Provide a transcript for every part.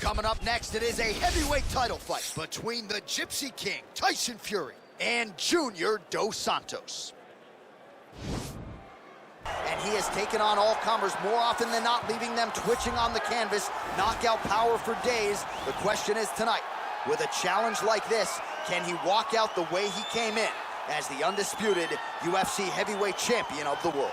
Coming up next, it is a heavyweight title fight between the Gypsy King, Tyson Fury, and Junior Dos Santos. And he has taken on all comers more often than not, leaving them twitching on the canvas, knockout power for days. The question is tonight, with a challenge like this, can he walk out the way he came in as the undisputed UFC heavyweight champion of the world?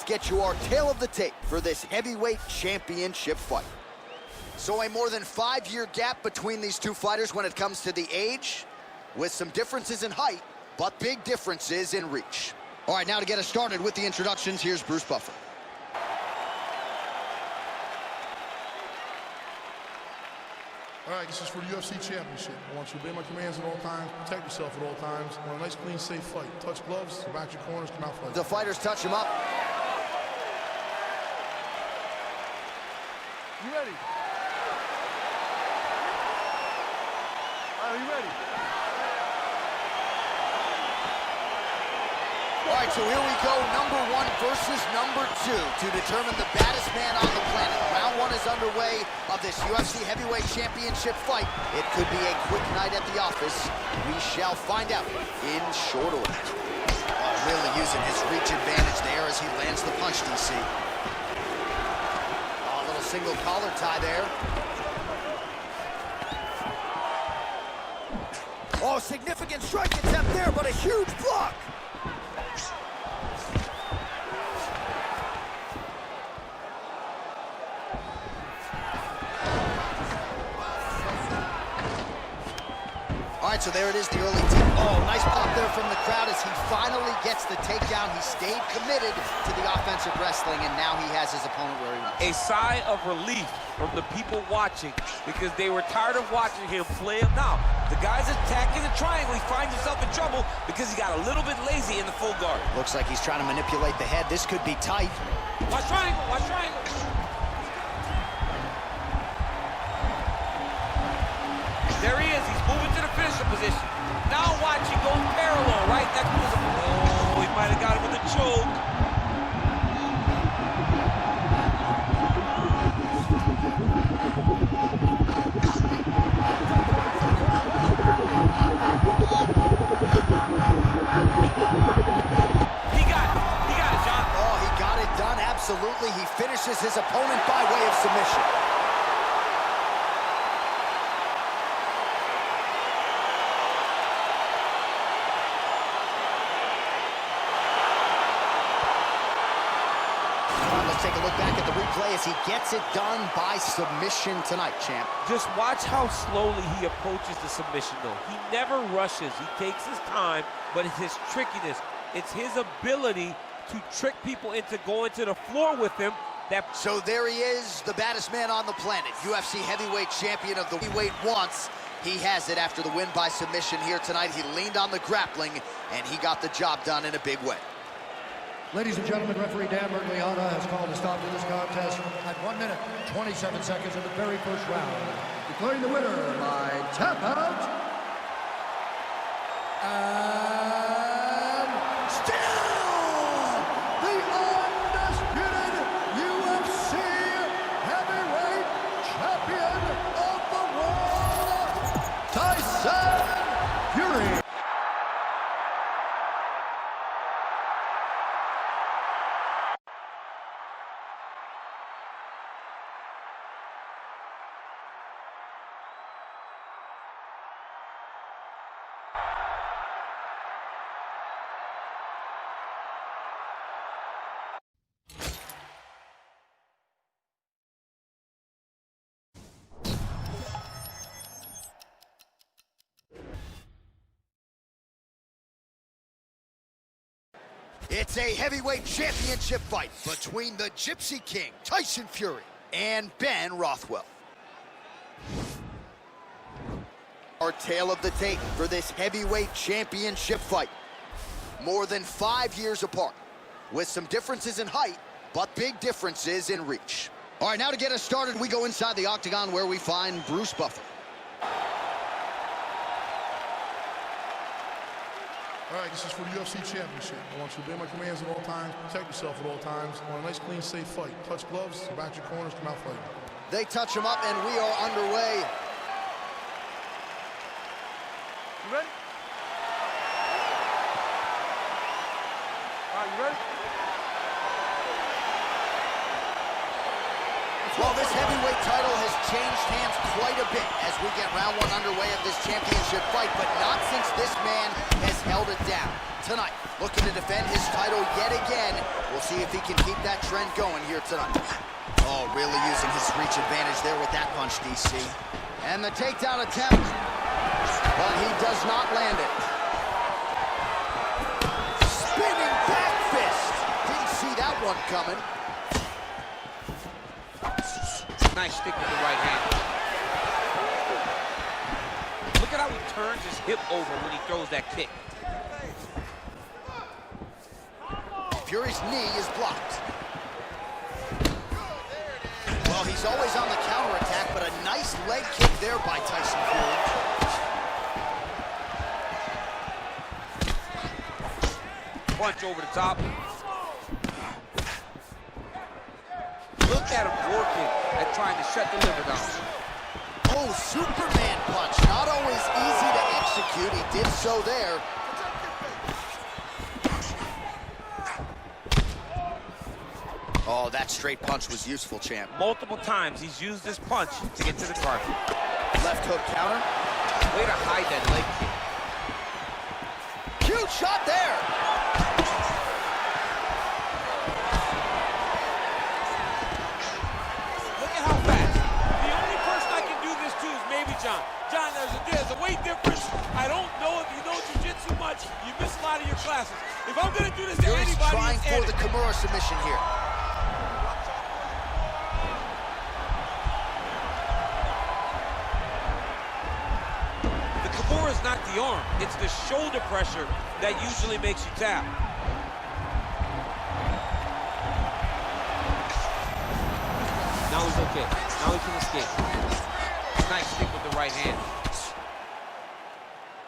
Get you our tale of the tape for this heavyweight championship fight. So a more than 5-year gap between these two fighters when it comes to the age, with some differences in height, but big differences in reach. All right, now to get us started with the introductions, here's Bruce Buffer. All right, this is for the UFC Championship. I want you to obey my commands at all times, protect yourself at all times. I want a nice, clean, safe fight. Touch gloves, go back to your corners, come out fight. The fighters touch him up. You ready? Are you ready? All right, so here we go, number 1 versus number 2 to determine the baddest man on the planet. Round 1 is underway of this UFC Heavyweight Championship fight. It could be a quick night at the office. We shall find out in short order. Really using his reach advantage there as he lands the punch, DC. Single collar tie there. Oh, significant strike attempt there, but a huge block. All right, so there it is, the early tip. Oh, nice pop there from the crowd as he finally gets the takedown. He stayed committed to the offensive wrestling, and now he has his opponent where he wants. A sigh of relief from the people watching because they were tired of watching him play him. Now, the guy's attacking the triangle. He finds himself in trouble because he got a little bit lazy in the full guard. Looks like he's trying to manipulate the head. This could be tight. Watch triangle, watch triangle. There he is, he's moving to the finisher position. Now watch, he goes parallel, right next to him. Oh, he might have got him with a choke. He got it, John. Oh, he got it done, absolutely. He finishes his opponent by way of submission. Take a look back at the replay as he gets it done by submission tonight, champ. Just watch how slowly he approaches the submission, though. He never rushes. He takes his time, but it's his trickiness. It's his ability to trick people into going to the floor with him. So there he is, the baddest man on the planet, UFC heavyweight champion of the heavyweight once. He has it after the win by submission here tonight. He leaned on the grappling, and he got the job done in a big way. Ladies and gentlemen, referee Dan Mergliana has called a stop to this contest at 1 minute, 27 seconds of the very first round, declaring the winner by tap out. And still the undisputed UFC heavyweight champion of the world, Tyson Fury. It's a heavyweight championship fight between the Gypsy King, Tyson Fury, and Ben Rothwell. Our tale of the tape for this heavyweight championship fight. More than 5 years apart, with some differences in height, but big differences in reach. All right, now to get us started, we go inside the octagon where we find Bruce Buffer. All right, this is for the UFC Championship. I want you to obey my commands at all times, protect yourself at all times. I want a nice, clean, safe fight. Touch gloves, back your corners, come out fighting. They touch him up, and we are underway. You ready? All right, you ready? Well, this heavyweight title has changed hands quite a bit as we get round one underway of this championship fight, but not since this man has held it down. Tonight, looking to defend his title yet again. We'll see if he can keep that trend going here tonight. Oh, really using his reach advantage there with that punch, DC. And the takedown attempt, but he does not land it. Spinning back fist. Didn't see that one coming. Nice stick with the right hand. Look at how he turns his hip over when he throws that kick. Fury's knee is blocked. Well, he's always on the counterattack, but a nice leg kick there by Tyson Fury. Punch over the top. Look at him working at trying to shut the liver down. Oh, Superman punch. Not always easy to execute. He did so there. Oh, that straight punch was useful, champ. Multiple times he's used this punch to get to the target. Left hook counter. Way to hide that leg kick. Huge shot there. Look at how fast. The only person I can do this to is maybe John. John, there's a weight difference. I don't know if you know jiu-jitsu much. You miss a lot of your classes. If I'm going to do this to Fury's anybody, trying it's for Eddie. the Kimura submission here. The Kimura is not the arm. It's the shoulder pressure that usually makes you tap. Now he's okay. Now he can escape. Nice stick with the right hand.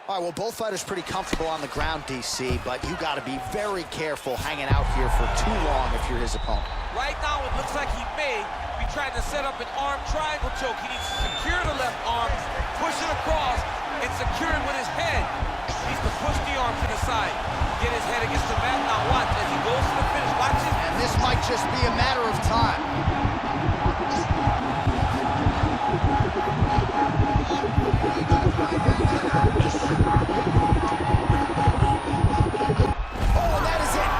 All right, well, both fighters pretty comfortable on the ground, DC, but you got to be very careful hanging out here for too long if you're his opponent. Right now, it looks like he may be trying to set up an arm triangle choke. He needs to secure the left arm, push it across, and secure it with his head. He needs to push the arm to the side, get his head against the mat. Now watch, as he goes to the finish, watch it. And this might just be a matter of time. Oh, and that is it.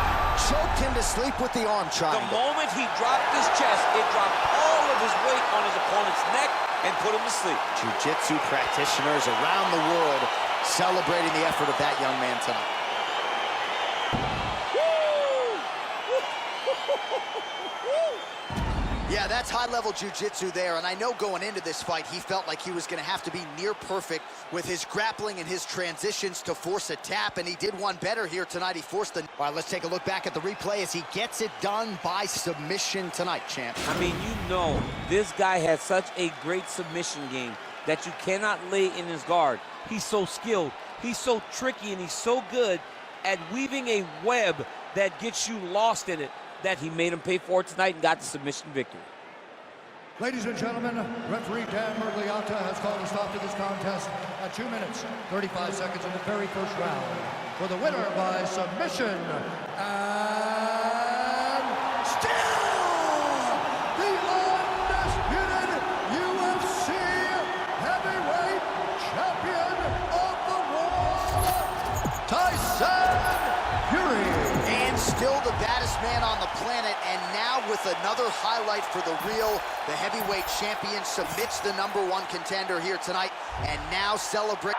Choked him to sleep with the arm The triangle. moment he dropped his chest, it dropped all of his weight on his opponent's neck and put him to sleep. Jiu-jitsu practitioners around the world celebrating the effort of that young man tonight. Yeah, that's high-level jiu-jitsu there, and I know going into this fight, he felt like he was going to have to be near perfect with his grappling and his transitions to force a tap, and he did one better here tonight. He forced the... All right, let's take a look back at the replay as he gets it done by submission tonight, champ. I mean, you know, this guy has such a great submission game that you cannot lay in his guard. He's so skilled, he's so tricky, and he's so good at weaving a web that gets you lost in it, that he made him pay for it tonight and got the submission victory. Ladies and gentlemen, referee Dan Mergliata has called a stop to this contest at 2 minutes, 35 seconds in the very first round. For the winner by submission, and still the undisputed UFC heavyweight champion of the world, Tyson Fury. And still the baddest man on the planet, and now with another highlight for the real. The heavyweight champion submits the #1 contender here tonight, and now celebrate.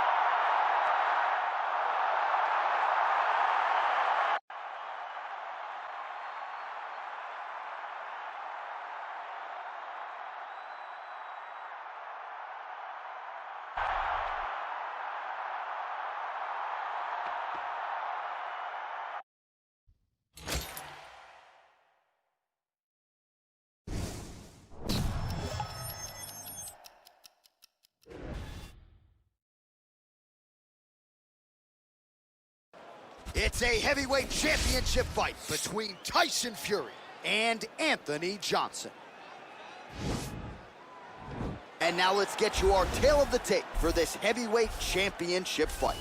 It's a heavyweight championship fight between Tyson Fury and Anthony Johnson. And now let's get you our tale of the tape for this heavyweight championship fight.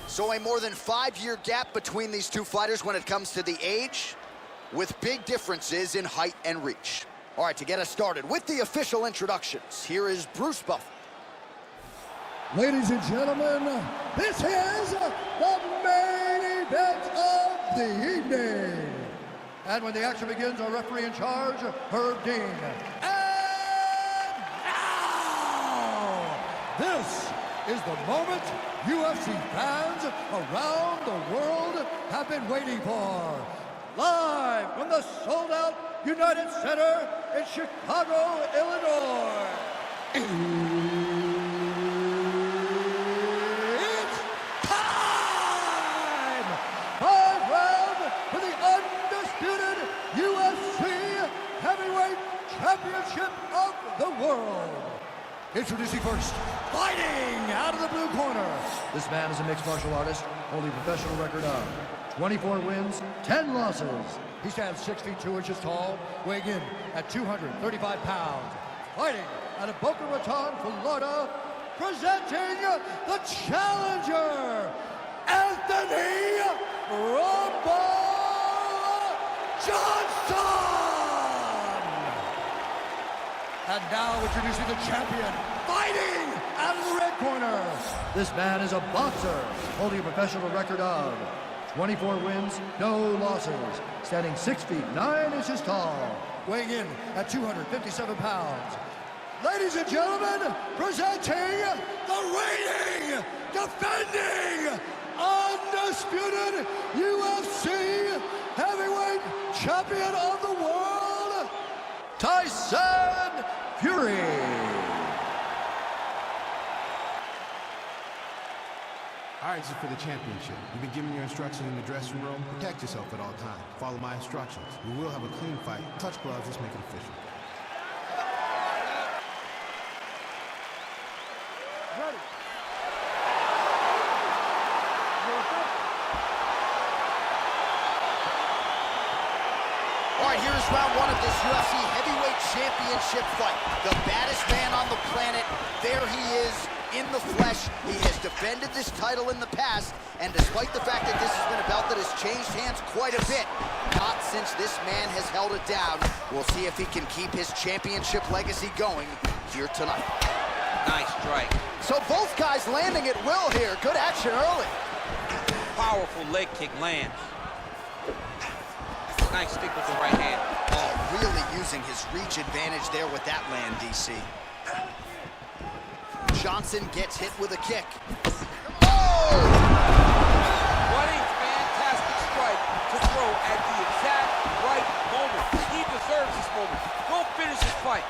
So a more than 5-year gap between these two fighters when it comes to the age, with big differences in height and reach. All right, to get us started with the official introductions, here is Bruce Buffer. Ladies and gentlemen, this is the main event of the evening. And when the action begins, our referee in charge, Herb Dean. And now, this is the moment UFC fans around the world have been waiting for. Live from the sold-out United Center in Chicago, Illinois. It's time! 5 rounds for the undisputed UFC Heavyweight Championship of the world. Introducing first, fighting out of the blue corner. This man is a mixed martial artist, holding a professional record of 24 wins, 10 losses. He stands 6 feet 2 inches tall, weighing in at 235 pounds. Fighting out of Boca Raton, Florida, presenting the challenger, Anthony "Rumble" Johnson! And now introducing the champion, fighting out of the red corner. This man is a boxer, holding a professional record of 24 wins, no losses, standing 6 feet 9 inches tall, weighing in at 257 pounds. Ladies and gentlemen, presenting the reigning, defending, undisputed UFC Heavyweight Champion of the World, Tyson Fury. All right, this is for the championship. You've been giving your instructions in the dressing room. Protect yourself at all times. Follow my instructions. We will have a clean fight. Touch gloves, let's make it official. Ready. All right, here is round 1 of this UFC Heavyweight Championship fight. The baddest man on the planet, there he is in the flesh. He has defended this title in the past, and despite the fact that this has been a belt that has changed hands quite a bit, not since this man has held it down. We'll see if he can keep his championship legacy going here tonight. Nice strike. So both guys landing at will here. Good action early. Powerful leg kick lands. Nice stick with the right hand. Oh, really using his reach advantage there with that land, DC. Johnson gets hit with a kick. Oh! What a fantastic strike to throw at the exact right moment. He deserves this moment. Go finish his fight.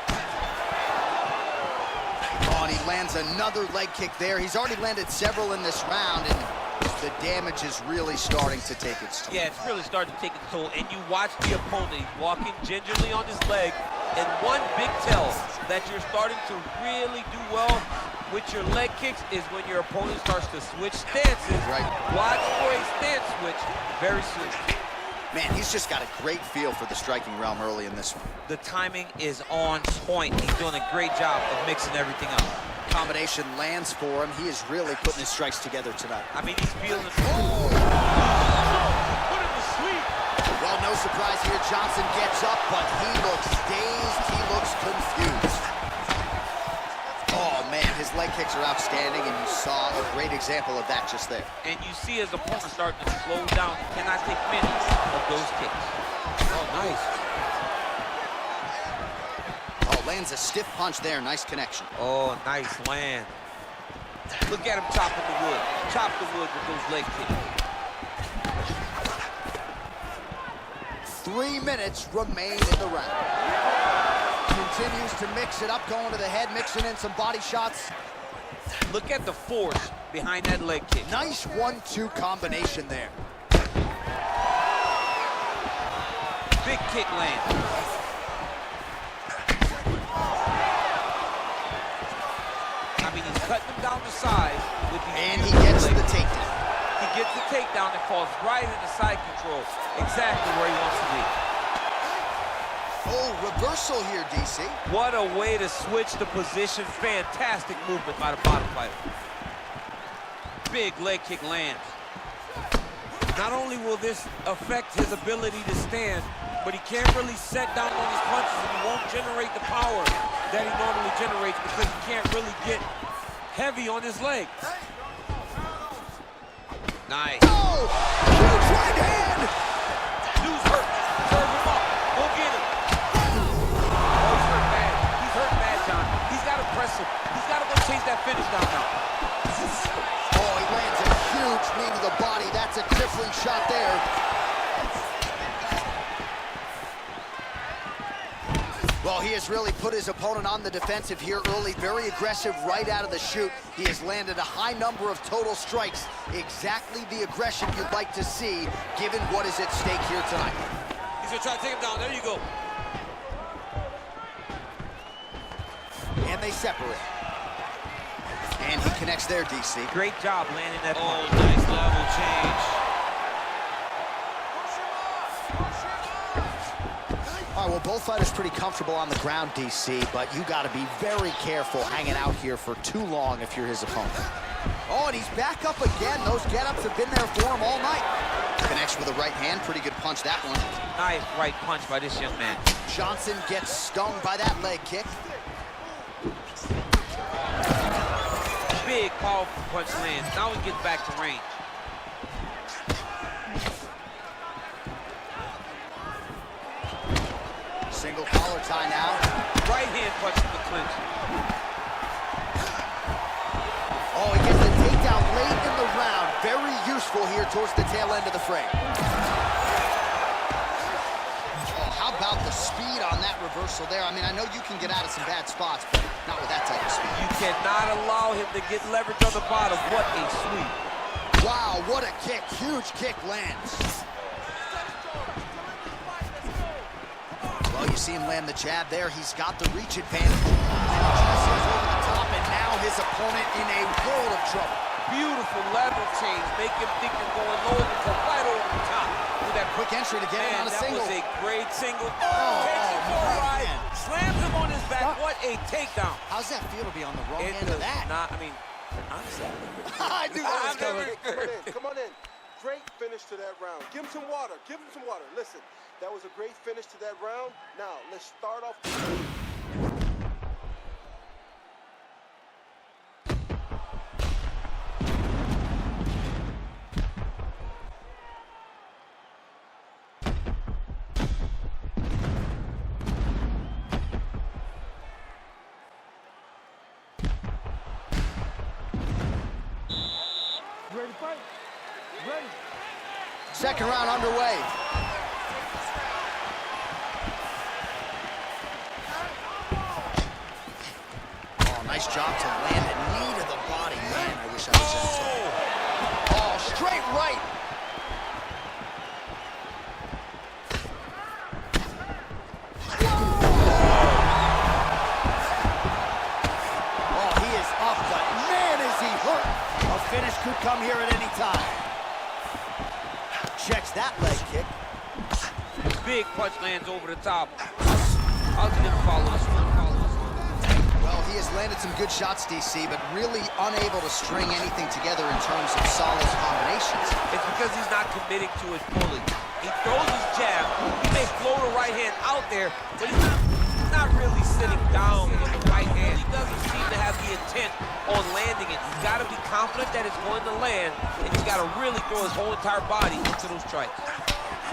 Oh, and he lands another leg kick there. He's already landed several in this round, and the damage is really starting to take its toll. Yeah, it's really starting to take its toll. And you watch the opponent. He's walking gingerly on his leg. And one big tell that you're starting to really do well with your leg kicks is when your opponent starts to switch stances. Right. Watch for a stance switch very soon. Man, he's just got a great feel for the striking realm early in this one. The timing is on point. He's doing a great job of mixing everything up. Combination lands for him. He is really putting his strikes together tonight. I mean, he's feeling it. Oh. Put him to sleep. Well, no surprise here. Johnson gets up, but he looks dazed. He looks confused. Oh, man, his leg kicks are outstanding, and you saw a great example of that just there. And you see his opponent starting to slow down. He cannot take many of those kicks. Oh, nice. Oh, lands a stiff punch there. Nice connection. Oh, nice land. Look at him chopping the wood. Chop the wood with those leg kicks. 3 minutes remain in the round. Continues to mix it up, going to the head, mixing in some body shots. Look at the force behind that leg kick. Nice 1-2 combination there. Big kick land. I mean, he's cutting him down to size with these. And he gets the takedown. He gets the takedown and falls right into side control. Exactly where he wants to be. Oh, reversal here, DC. What a way to switch the position. Fantastic movement by the bottom fighter. Big leg kick lands. Not only will this affect his ability to stand, but he can't really set down on his punches and he won't generate the power that he normally generates because he can't really get heavy on his leg. Nice. Oh! Huge right hand! Dude's hurt. Serve him up. Go get him. Oh, he's hurt bad. He's hurt bad, John. He's got to press him. He's got to go chase that finish down now. Oh, he lands a huge knee to the body. That's a crippling shot there. Well, he has really put his opponent on the defensive here early. Very aggressive right out of the chute. He has landed a high number of total strikes. Exactly the aggression you'd like to see, given what is at stake here tonight. He's going to try to take him down. There you go. And they separate. And he connects there, DC. Great job landing that punch. Oh, nice level change. All right, well, both fighters pretty comfortable on the ground, DC, but you got to be very careful hanging out here for too long if you're his opponent. Oh, and he's back up again. Those get-ups have been there for him all night. Connects with a right hand. Pretty good punch, that one. Nice right punch by this young man. Johnson gets stung by that leg kick. Big, powerful punch lands. Now he gets back to range. Single collar tie now. Right hand punch in the clinch. Oh, he gets the takedown late in the round. Very useful here towards the tail end of the frame. Oh, how about the speed on that reversal there? I mean, I know you can get out of some bad spots, but not with that type of speed. You cannot allow him to get leverage on the bottom. What a sweep. Wow, what a kick. Huge kick lands. Well, you see him land the jab there. He's got the reach advantage. Jesse's over the top, and now his opponent in a world of trouble. Beautiful level change. Make him think you're going low and go right over the top. With that quick entry to get him on a single. That was a great single. Oh, Takes him for a ride. man. Slams him on his back. What a takedown. How's that feel to be on the wrong end of that? I mean, honestly, I knew that was coming. Come on in. Great finish to that round. Give him some water. Give him some water. Listen, that was a great finish to that round. Now, let's start off. You ready to fight? You ready? Second round underway. Oh, nice job to land a knee to the body. Man, I wish I was that tall. Oh, straight right. Oh, he is up, but man, is he hurt. A finish could come here at any time. Checks that leg kick. big punch lands over the top. How's he gonna follow this one? Well, he has landed some good shots, DC, but really unable to string anything together in terms of solid combinations. It's because he's not committing to his pulling. He throws his jab. He may float a right hand out there, but he's not really sitting down with the right hand. He doesn't seem to have the intent on landing it. He's got to be confident that it's going to land, and he's got to really throw his whole entire body into those strikes.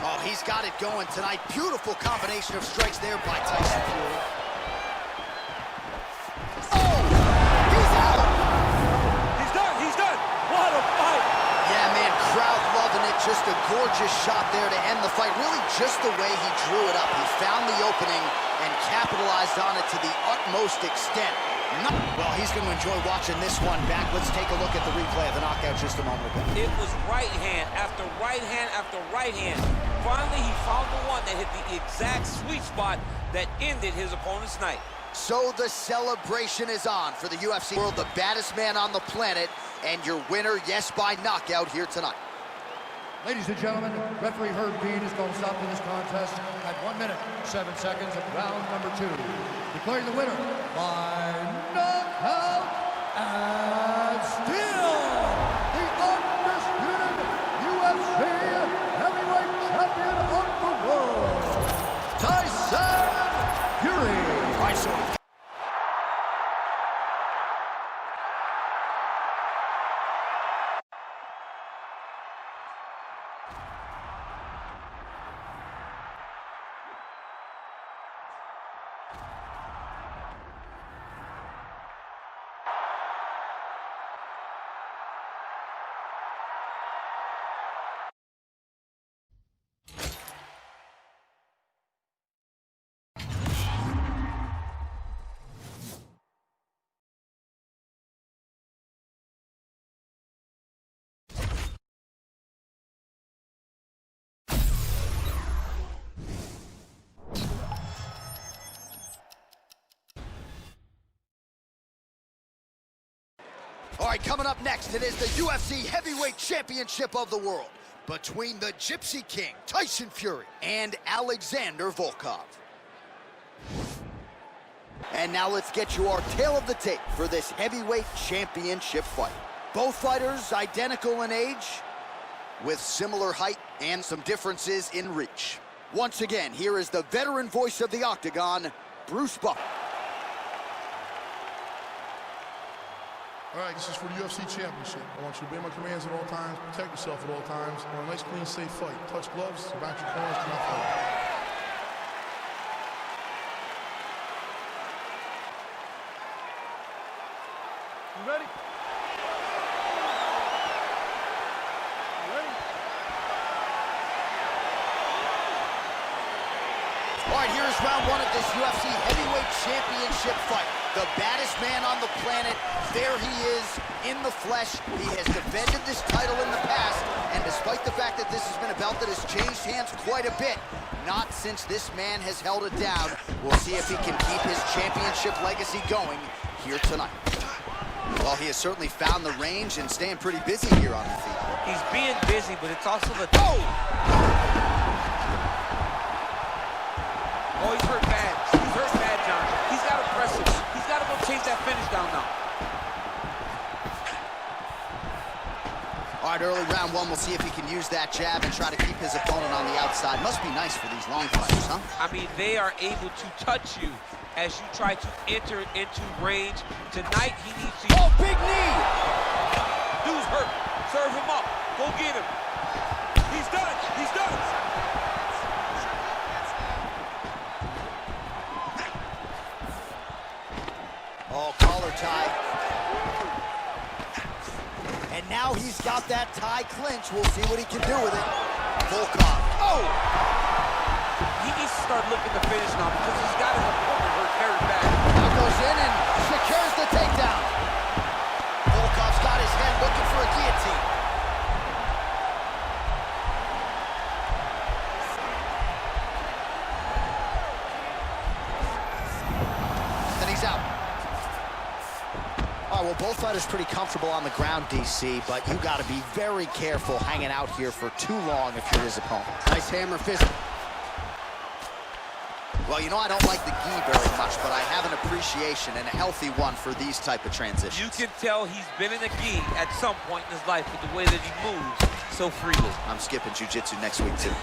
Oh, he's got it going tonight. Beautiful combination of strikes there by Tyson Fury. Oh, he's out. He's done. What a fight. Yeah, man, crowd loving it. Just a gorgeous shot there to end the fight. Really just the way he drew it up. He found the opening and capitalized on it to the utmost extent. Well, he's going to enjoy watching this one back. Let's take a look at the replay of the knockout just a moment ago. It was right hand after right hand after right hand. Finally, he found the one that hit the exact sweet spot that ended his opponent's night. So the celebration is on for the UFC world, the baddest man on the planet, and your winner, yes, by knockout here tonight. Ladies and gentlemen, referee Herb Dean is going to stop to this contest at 1 minute, 7 seconds of round number 2. Declaring the winner by knockout and still the undisputed UFC heavyweight champion of the world, Tyson Fury. Tyson. All right, coming up next, it is the UFC Heavyweight Championship of the world between the Gypsy King, Tyson Fury, and Alexander Volkov. And now let's get you our tale of the tape for this heavyweight championship fight. Both fighters identical in age, with similar height and some differences in reach. Once again, here is the veteran voice of the Octagon, Bruce Buffer. All right, this is for the UFC Championship. I want you to obey my commands at all times, protect yourself at all times. I want a nice, clean, safe fight. Touch gloves, back your corners, come out fight. You ready? You ready? All right, here's round 1 of this UFC Heavyweight Championship fight. The baddest man on the planet, there he is in the flesh. He has defended this title in the past, and despite the fact that this has been a belt that has changed hands quite a bit, not since this man has held it down. We'll see if he can keep his championship legacy going here tonight. Well, he has certainly found the range and staying pretty busy here on the feet. He's being busy, but it's also the... Oh! Oh, he's hurt bad. He's hurt bad, John. He's got to press it. He's got to go chase that finish down now. All right, early round 1, we'll see if he can use that jab and try to keep his opponent on the outside. Must be nice for these long fighters, huh? I mean, they are able to touch you as you try to enter into range. Tonight, he needs to... Oh, big knee! Dude's hurt. Serve him up. Go get him. He's done it. He's done it. Oh, collar tie. And now he's got that tie clinch. We'll see what he can do with it. Volkov. Oh! He needs to start looking to finish now because he's got his opponent hurt very bad. Now goes in and secures the takedown. Volkov's got his head looking for a guillotine. Then he's out. All right, well, both fighters pretty comfortable on the ground, DC, but you got to be very careful hanging out here for too long if you're his opponent. Nice hammer fist. Well, you know, I don't like the gi very much, but I have an appreciation and a healthy one for these type of transitions. You can tell he's been in a gi at some point in his life with the way that he moves so freely. I'm skipping jiu-jitsu next week, too.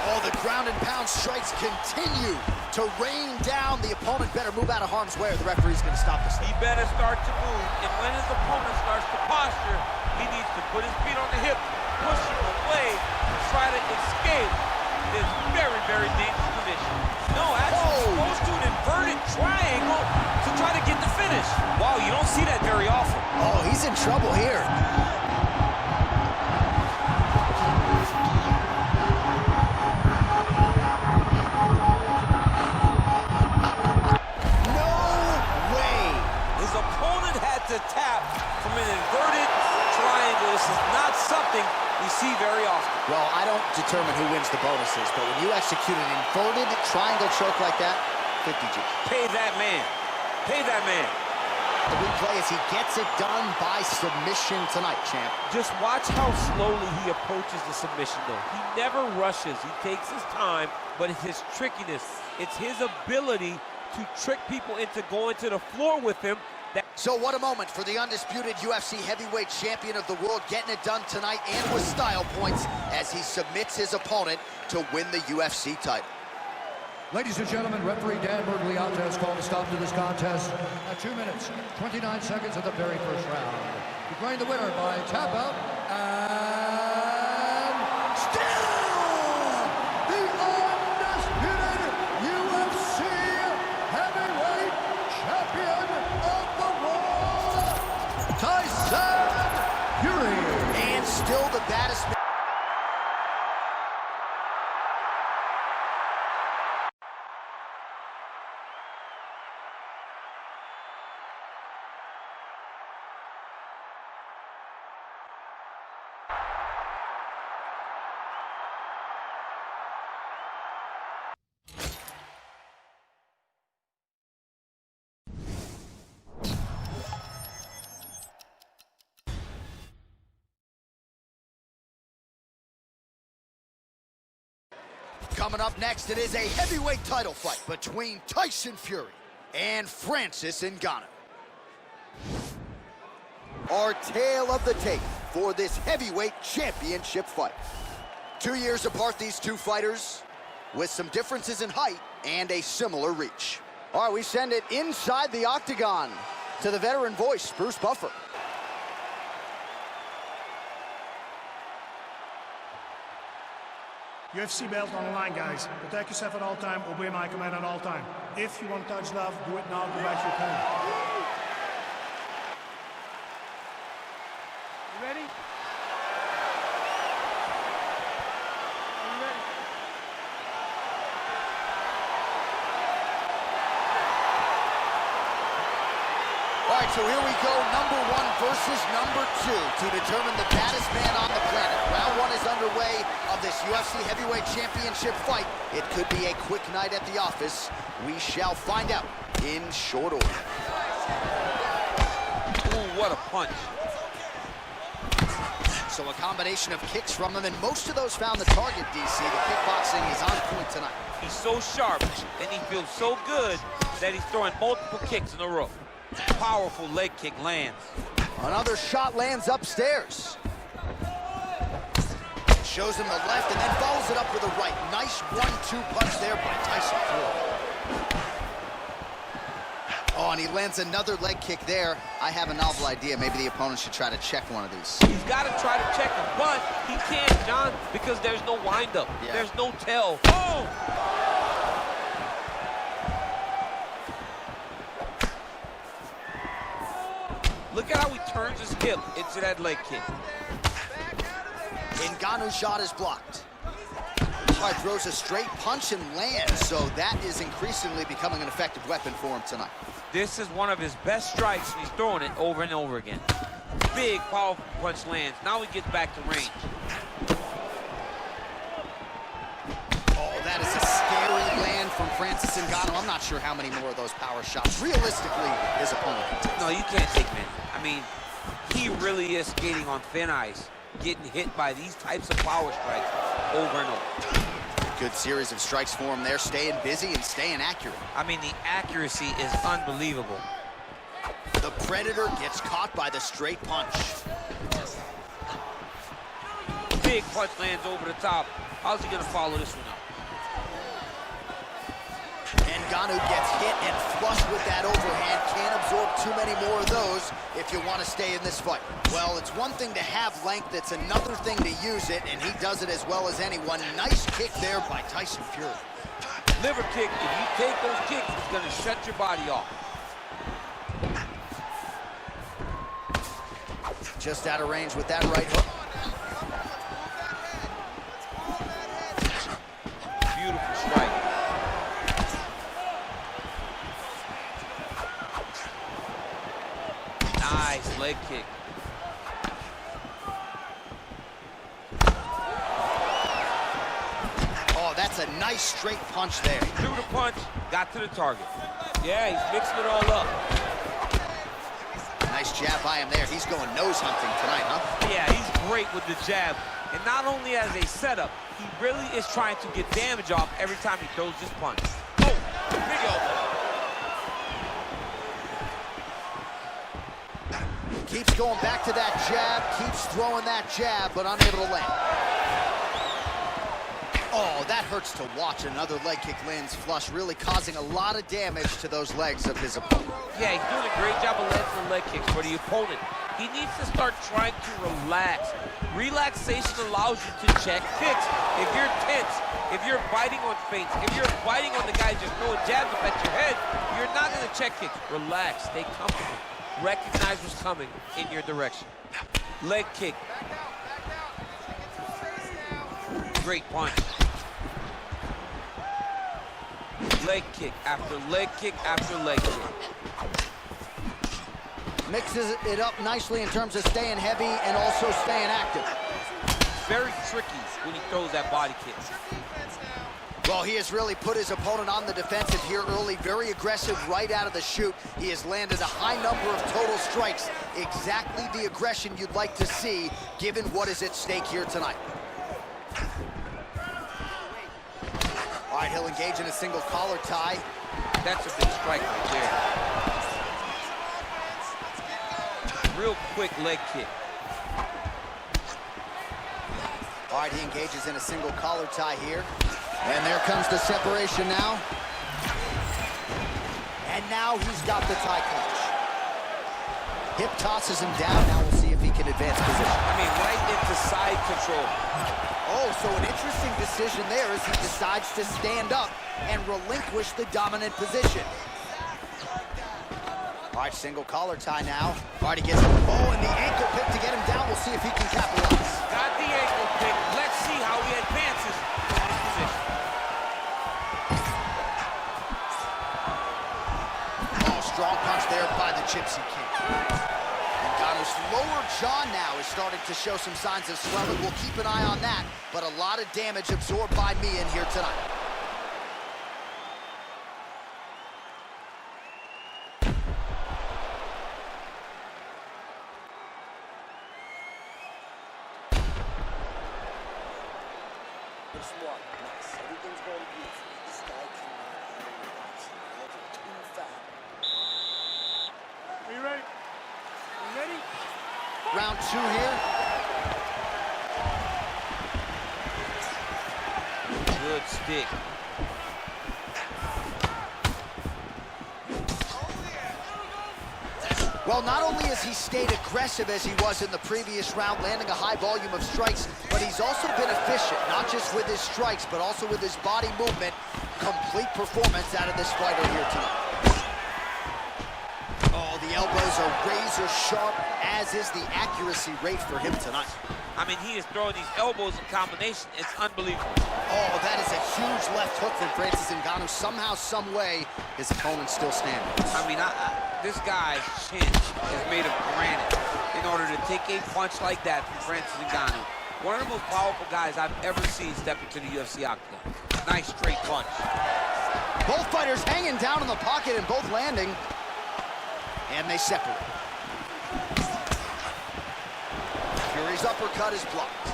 Oh, the ground and pound strikes continue to rain down. The opponent better move out of harm's way or the referee's going to stop this. He better start to move, and when his opponent starts to posture, he needs to put his feet on the hip, push him away, and try to escape this very, very dangerous position. No, actually, goes to an inverted triangle to try to get the finish. Wow, you don't see that very often. Oh, he's in trouble here. To tap from an inverted triangle. This is not something we see very often. Well, I don't determine who wins the bonuses, but when you execute an inverted triangle choke like that, 50 G. Pay that man. Pay that man. The replay as he gets it done by submission tonight, champ. Just watch how slowly he approaches the submission, though. He never rushes. He takes his time, but it's his trickiness. It's his ability to trick people into going to the floor with him. So what a moment for the undisputed UFC heavyweight champion of the world, getting it done tonight and with style points as he submits his opponent to win the UFC title. Ladies and gentlemen, referee Dan Bergliata has called a stop to this contest at 2 minutes, 29 seconds of the very first round. Declaring the winner by tap out, and still the undisputed UFC heavyweight champion of the world, Tyson Fury. And still the baddest man. Coming up next, it is a heavyweight title fight between Tyson Fury and Francis Ngannou. Our tale of the tape for this heavyweight championship fight. 2 years apart, these two fighters, with some differences in height and a similar reach. All right, we send it inside the octagon to the veteran voice, Bruce Buffer. UFC belt on the line, guys. Protect yourself at all time, obey my command at all time. If you want to touch love, do it now to right your opponent. You ready? Are you ready? All right, so here we go, number one versus number two to determine the baddest man on the planet. Round one is underway of this UFC heavyweight championship fight. It could be a quick night at the office. We shall find out in short order. Ooh, what a punch. So a combination of kicks from him, and most of those found the target, DC. The kickboxing is on point tonight. He's so sharp, and he feels so good that he's throwing multiple kicks in a row. Powerful leg kick lands. Another shot lands upstairs. Shows him the left and then follows it up with a right. Nice 1-2 punch there by Tyson Fury. Oh, and he lands another leg kick there. I have a novel idea. Maybe the opponent should try to check one of these. He's got to try to check him, but he can't, John, because there's no windup. Yeah. There's no tell. Oh! Look at how he turns his hip into that leg kick. Ngannou's shot is blocked. All right, throws a straight punch and lands, so that is increasingly becoming an effective weapon for him tonight. This is one of his best strikes, and he's throwing it over and over again. Big, powerful punch lands. Now he gets back to range. Oh, that is a scary land from Francis Ngannou. I'm not sure how many more of those power shots realistically his opponent can take. No, you can't take many. I mean, he really is skating on thin ice, getting hit by these types of power strikes over and over. Good series of strikes for him there, staying busy and staying accurate. I mean, the accuracy is unbelievable. The Predator gets caught by the straight punch. Big punch lands over the top. How's he gonna follow this one up? Ngannou gets hit and flushed with that overhand. Can't absorb too many more of those if you want to stay in this fight. Well, it's one thing to have length, it's another thing to use it, and he does it as well as anyone. Nice kick there by Tyson Fury. Liver kick, if you take those kicks, it's gonna shut your body off. Just out of range with that right hook. Beautiful strike. Nice leg kick. Oh, that's a nice straight punch there. Threw the punch, got to the target. Yeah, he's mixing it all up. Nice jab by him there. He's going nose hunting tonight, huh? Yeah, he's great with the jab. And not only as a setup, he really is trying to get damage off every time he throws this punch. Oh, big elbow. Keeps going back to that jab, keeps throwing that jab, but unable to land. Oh, that hurts to watch. Another leg kick lands flush, really causing a lot of damage to those legs of his opponent. Yeah, he's doing a great job of landing the leg kicks for the opponent. He needs to start trying to relax. Relaxation allows you to check kicks. If you're tense, if you're biting on feints, if you're biting on the guy just throwing jabs up at your head, you're not going to check kicks. Relax, stay comfortable. Recognize what's coming in your direction. Leg kick. Great punch. Leg kick after leg kick after leg kick. Mixes it up nicely in terms of staying heavy and also staying active. Very tricky when he throws that body kick. Well, he has really put his opponent on the defensive here early. Very aggressive right out of the chute. He has landed a high number of total strikes. Exactly the aggression you'd like to see, given what is at stake here tonight. All right, he'll engage in a single collar tie. That's a big strike right there. Real quick leg kick. All right, he engages in a single collar tie here. And there comes the separation now. And now he's got the tie clinch. Hip tosses him down. Now we'll see if he can advance position. I mean, right into side control. Oh, so an interesting decision there as he decides to stand up and relinquish the dominant position. All right, single collar tie now. All right, he gets, and the ankle pick to get him down. We'll see if he can capitalize. Got the ankle pick. Let's see how he advances from this position. Oh, strong punch there by the Gypsy King. Ngannou's lower jaw now is starting to show some signs of swelling. We'll keep an eye on that, but a lot of damage absorbed by me in here tonight. Smart, nice. Everything's going beautiful. This guy cannot handle the punch. Hands are too fat. Are you ready? You ready? Round two here. Good stick. Well, not only has he stayed aggressive as he was in the previous round, landing a high volume of strikes, but he's also been efficient, not just with his strikes, but also with his body movement. Complete performance out of this fighter here tonight. Oh, the elbows are razor sharp, as is the accuracy rate for him tonight. I mean, he is throwing these elbows in combination. It's unbelievable. Oh, that is a huge left hook from Francis Ngannou. Somehow, some way, his opponent's still standing. I mean, this guy's chin is made of granite in order to take a punch like that from Francis Ngannou. One of the most powerful guys I've ever seen step into the UFC octagon. Nice straight punch. Both fighters hanging down in the pocket and both landing. And they separate. Fury's uppercut is blocked.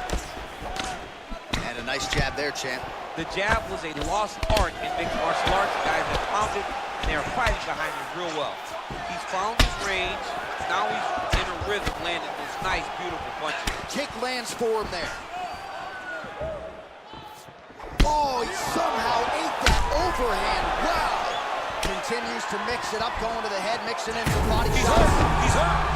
And a nice jab there, champ. The jab was a lost art in mixed martial arts. The guys have found it, and they're fighting behind it real well. He's found his range. Now he's in a rhythm, landing those nice, beautiful punches. Kick lands for him there. Oh, he somehow ate that overhand. Wow. Continues to mix it up, going to the head, mixing in some body He's shots. hurt. He's hurt.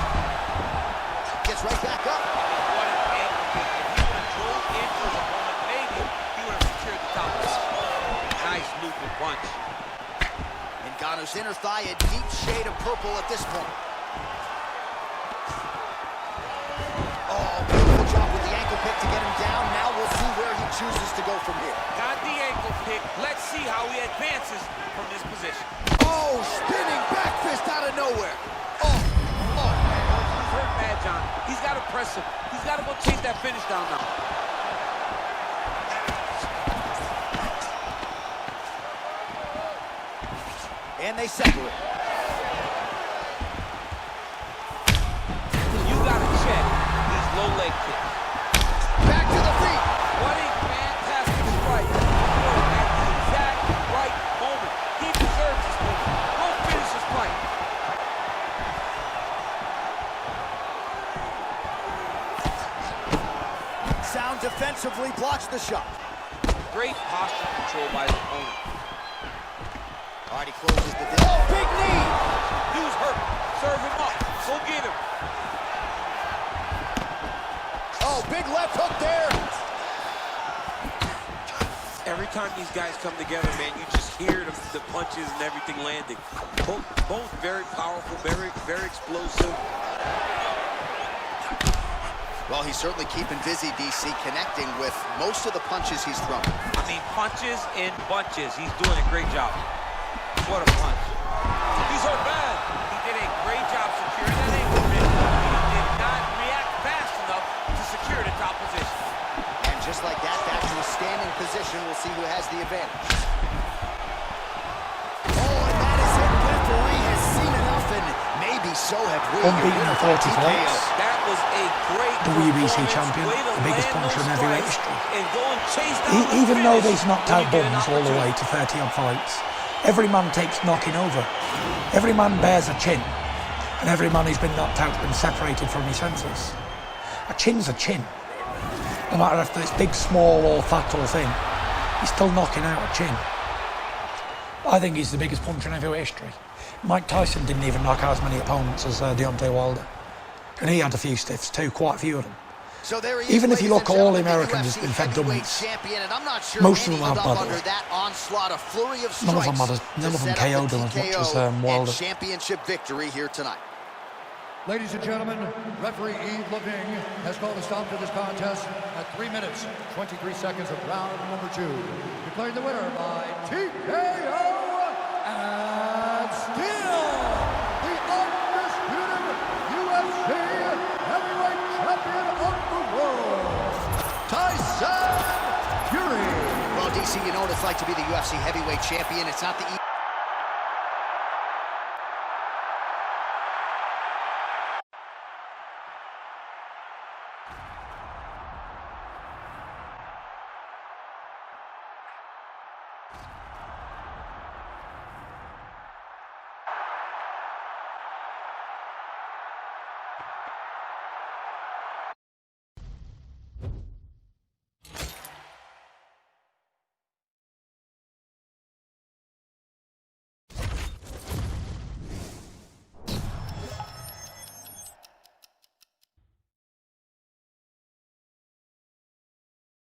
Gets right back up. What an ankle kick. If he would have drove into his opponent, maybe he would have secured the top of this. Nice looping punch. Ngannou's inner thigh a deep shade of purple at this point. Oh, beautiful job with the ankle pick to get him down. Now we'll see where he chooses to go from here. Got the ankle pick. Let's see how he advances from this position. Oh, spinning back fist out of nowhere. Oh. He's hurt bad, John. He's got to press him. He's got to go chase that finish down now. And they separate. down defensively, blocks the shot. Great posture control by his opponent. All right, he closes the deal. Oh, big knee! Dude's hurt. Serve him up. Go get him. Oh, big left hook there. Every time these guys come together, man, you just hear the punches and everything landing. Both very powerful, very explosive. Well, he's certainly keeping busy, DC, connecting with most of the punches he's thrown. I mean, punches in bunches. He's doing a great job. What a punch. He's hurt bad. He did a great job securing that ankle. He did not react fast enough to secure the top position. And just like that, back to a standing position. We'll see who has the advantage. Oh, and that is it. Referee has seen enough, and maybe so have we. Unbeaten in 40 fights. That was a great WBC champion, the biggest puncher in heavyweight history. Even though he's knocked out bums all the way to 30-odd fights, every man takes knocking over. Every man bears a chin, and every man who's been knocked out has been separated from his senses. A chin's a chin. No matter if it's big, small, or fat or thin, he's still knocking out a chin. I think he's the biggest puncher in heavyweight history. Mike Tyson didn't even knock out as many opponents as Deontay Wilder. And he had a few stiffs too, quite a few of them. So there he is, even if you look at all the Americans UFC who've had dummies, champion, and I'm not sure most of them have under brothers. that onslaught, a flurry of None of strikes them KO'd him as much as Wilder. Championship victory here tonight. Ladies and gentlemen, referee Yves Leving has called a stop to this contest at 3 minutes, 23 seconds of round number 2. Declaring the winner by TKO and still the undisputed UFC heavyweight champion of the world, Tyson Fury. Well, DC, you know what it's like to be the UFC heavyweight champion. It's not the